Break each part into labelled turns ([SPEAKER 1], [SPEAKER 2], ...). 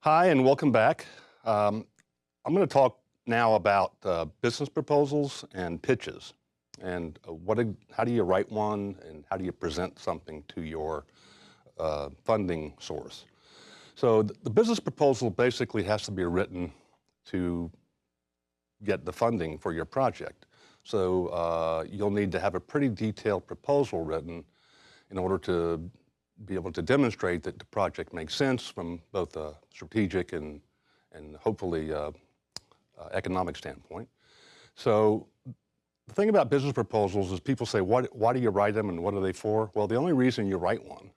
[SPEAKER 1] Hi, and welcome back. I'm going to talk now about business proposals and pitches, and how do you write one, and how do you present something to your funding source. So the business proposal basically has to be written to get the funding for your project. So you'll need to have a pretty detailed proposal written in order to be able to demonstrate that the project makes sense from both a strategic and hopefully economic standpoint. So the thing about business proposals is people say, why do you write them and what are they for? Well, the only reason you write one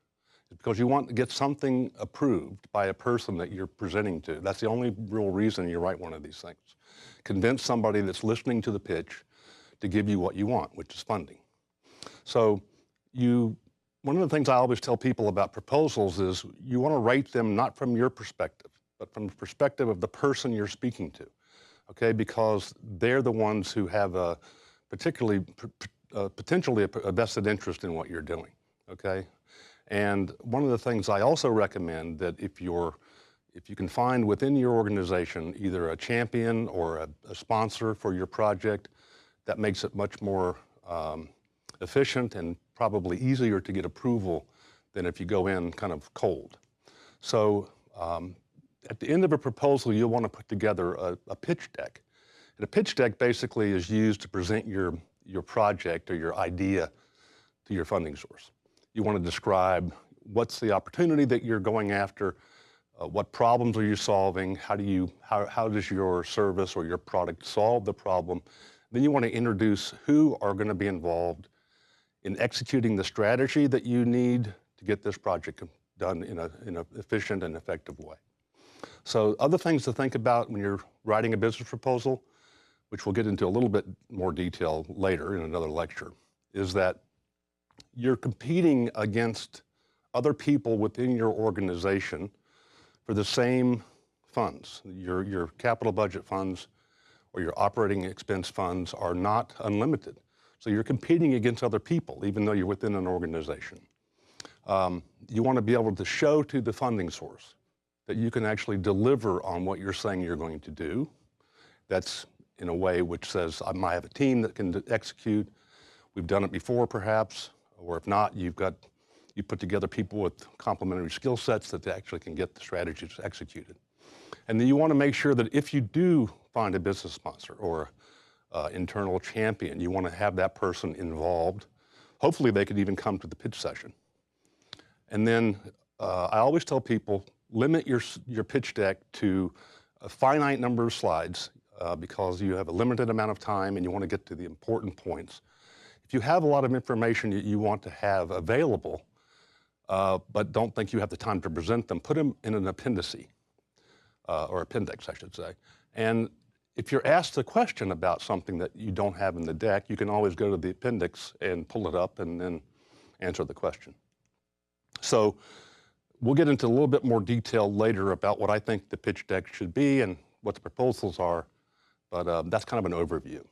[SPEAKER 1] is because you want to get something approved by a person that you're presenting to. That's the only real reason you write one of these things. Convince somebody that's listening to the pitch to give you what you want, which is funding. So one of the things I always tell people about proposals is you want to write them not from your perspective, but from the perspective of the person you're speaking to, okay? Because they're the ones who have potentially a vested interest in what you're doing, okay? And one of the things I also recommend that if you can find within your organization either a champion or a sponsor for your project, that makes it much more efficient and probably easier to get approval than if you go in kind of cold. So at the end of a proposal, you'll want to put together a pitch deck. And a pitch deck basically is used to present your project or your idea to your funding source. You want to describe what's the opportunity that you're going after, what problems are you solving, how does your service or your product solve the problem. Then you want to introduce who are going to be involved in executing the strategy that you need to get this project done in an efficient and effective way. So other things to think about when you're writing a business proposal, which we'll get into a little bit more detail later in another lecture, is that you're competing against other people within your organization for the same funds. Your capital budget funds or your operating expense funds are not unlimited. So you're competing against other people, even though you're within an organization. You want to be able to show to the funding source that you can actually deliver on what you're saying you're going to do. That's in a way which says, I might have a team that can execute. We've done it before, perhaps, or if not, you put together people with complementary skill sets that actually can get the strategies executed. And then you want to make sure that if you do find a business sponsor or internal champion, you want to have that person involved. Hopefully they could even come to the pitch session. And then I always tell people, limit your pitch deck to a finite number of slides because you have a limited amount of time and you want to get to the important points. If you have a lot of information that you want to have available, but don't think you have the time to present them, put them in an appendice, or appendix, I should say. And if you're asked a question about something that you don't have in the deck, you can always go to the appendix and pull it up and then answer the question. So we'll get into a little bit more detail later about what I think the pitch deck should be and what the proposals are, but that's kind of an overview.